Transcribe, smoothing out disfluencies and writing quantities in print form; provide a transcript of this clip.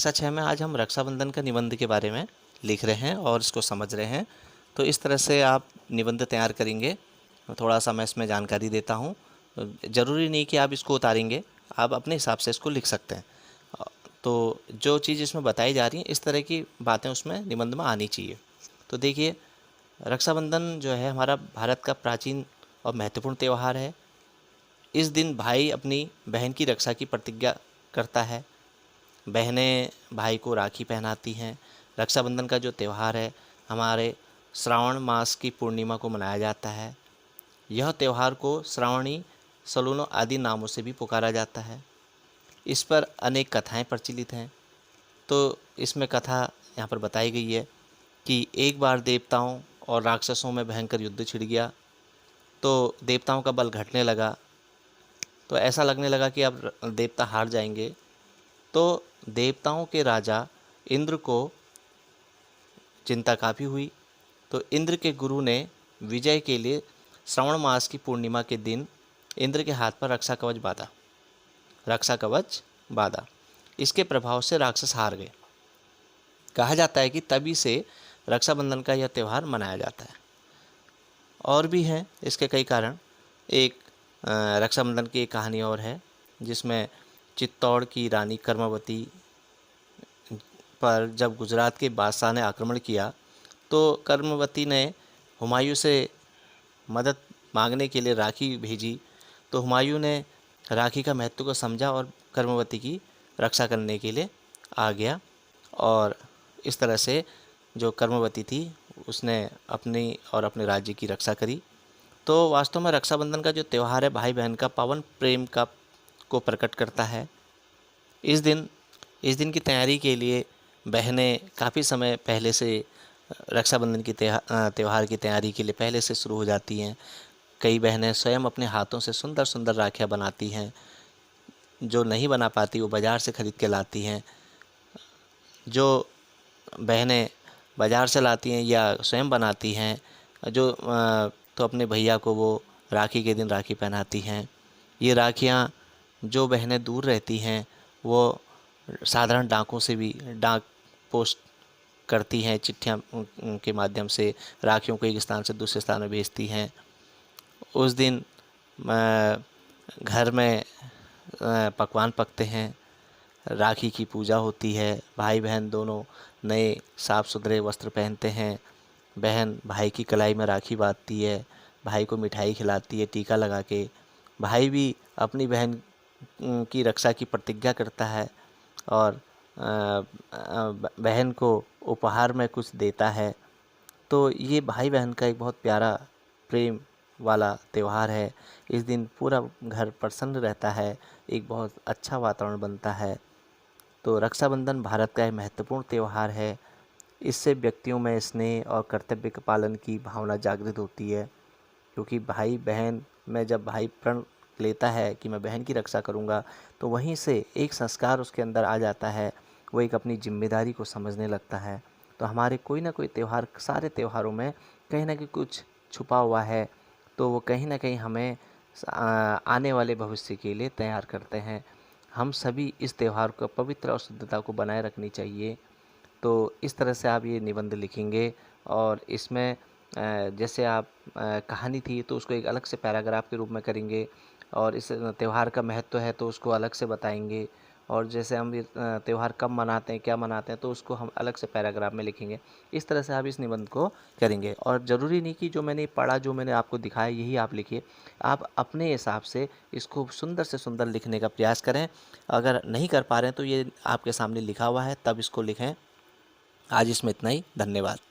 कक्षा 6 में आज हम रक्षाबंधन का निबंध के बारे में लिख रहे हैं और इसको समझ रहे हैं। तो इस तरह से आप निबंध तैयार करेंगे। थोड़ा सा मैं इसमें जानकारी देता हूँ। ज़रूरी नहीं कि आप इसको उतारेंगे, आप अपने हिसाब से इसको लिख सकते हैं। तो जो चीज़ इसमें बताई जा रही है, इस तरह की बातें उसमें निबंध में आनी चाहिए। तो देखिए, रक्षाबंधन जो है हमारा भारत का प्राचीन और महत्वपूर्ण त्यौहार है। इस दिन भाई अपनी बहन की रक्षा की प्रतिज्ञा करता है। बहनें भाई को राखी पहनाती हैं। रक्षाबंधन का जो त्यौहार है हमारे श्रावण मास की पूर्णिमा को मनाया जाता है। यह त्यौहार को श्रावणी सलूनो आदि नामों से भी पुकारा जाता है। इस पर अनेक कथाएं प्रचलित हैं। तो इसमें कथा यहाँ पर बताई गई है कि एक बार देवताओं और राक्षसों में भयंकर युद्ध छिड़ गया। तो देवताओं का बल घटने लगा। तो ऐसा लगने लगा कि अब देवता हार जाएंगे। तो देवताओं के राजा इंद्र को चिंता काफ़ी हुई। तो इंद्र के गुरु ने विजय के लिए श्रावण मास की पूर्णिमा के दिन इंद्र के हाथ पर रक्षा कवच बांधा। इसके प्रभाव से राक्षस हार गए। कहा जाता है कि तभी से रक्षाबंधन का यह त्यौहार मनाया जाता है। और भी हैं इसके कई कारण। एक रक्षाबंधन की एक कहानी और है जिसमें चित्तौड़ की रानी कर्मवती पर जब गुजरात के बादशाह ने आक्रमण किया तो कर्मवती ने हुमायूं से मदद मांगने के लिए राखी भेजी। तो हुमायूं ने राखी का महत्व को समझा और कर्मवती की रक्षा करने के लिए आ गया। और इस तरह से जो कर्मवती थी उसने अपनी और अपने राज्य की रक्षा करी। तो वास्तव में रक्षाबंधन का जो त्यौहार है भाई बहन का पावन प्रेम का को प्रकट करता है। इस दिन की तैयारी के लिए बहनें काफ़ी समय पहले से रक्षाबंधन की त्यौहार की तैयारी के लिए पहले से शुरू हो जाती हैं। कई बहनें स्वयं अपने हाथों से सुंदर सुंदर राखियाँ बनाती हैं। जो नहीं बना पाती वो बाज़ार से ख़रीद के लाती हैं। जो बहनें बाज़ार से लाती हैं या स्वयं बनाती हैं तो अपने भैया को वो राखी के दिन राखी पहनाती हैं। ये राखियाँ जो बहनें दूर रहती हैं वो साधारण डाकों से भी डाक पोस्ट करती हैं, चिट्ठियाँ के माध्यम से राखियों को एक स्थान से दूसरे स्थान में भेजती हैं। उस दिन घर में पकवान पकते हैं, राखी की पूजा होती है। भाई बहन दोनों नए साफ़ सुथरे वस्त्र पहनते हैं। बहन भाई की कलाई में राखी बांधती है, भाई को मिठाई खिलाती है टीका लगा के। भाई भी अपनी बहन की रक्षा की प्रतिज्ञा करता है और बहन को उपहार में कुछ देता है। तो ये भाई बहन का एक बहुत प्यारा प्रेम वाला त्यौहार है। इस दिन पूरा घर प्रसन्न रहता है, एक बहुत अच्छा वातावरण बनता है। तो रक्षाबंधन भारत का एक महत्वपूर्ण त्यौहार है। इससे व्यक्तियों में स्नेह और कर्तव्य के पालन की भावना जागृत होती है। क्योंकि भाई बहन में जब भाई प्रण लेता है कि मैं बहन की रक्षा करूंगा, तो वहीं से एक संस्कार उसके अंदर आ जाता है। वो एक अपनी जिम्मेदारी को समझने लगता है। तो हमारे कोई ना कोई त्यौहार, सारे त्योहारों में कहीं ना कहीं कुछ छुपा हुआ है। तो वो कहीं ना कहीं हमें आने वाले भविष्य के लिए तैयार करते हैं। हम सभी इस त्यौहार को पवित्र और शुद्धता को बनाए रखनी चाहिए। तो इस तरह से आप ये निबंध लिखेंगे और इसमें जैसे आप कहानी थी तो उसको एक अलग से पैराग्राफ के रूप में करेंगे और इस त्यौहार का महत्व है तो उसको अलग से बताएंगे। और जैसे हम ये त्यौहार कब मनाते हैं, क्या मनाते हैं, तो उसको हम अलग से पैराग्राफ में लिखेंगे। इस तरह से आप इस निबंध को करेंगे। और ज़रूरी नहीं कि जो मैंने पढ़ा, जो मैंने आपको दिखाया यही आप लिखिए। आप अपने हिसाब से इसको सुंदर से सुंदर लिखने का प्रयास करें। अगर नहीं कर पा रहे हैं तो ये आपके सामने लिखा हुआ है, तब इसको लिखें। आज इसमें इतना ही। धन्यवाद।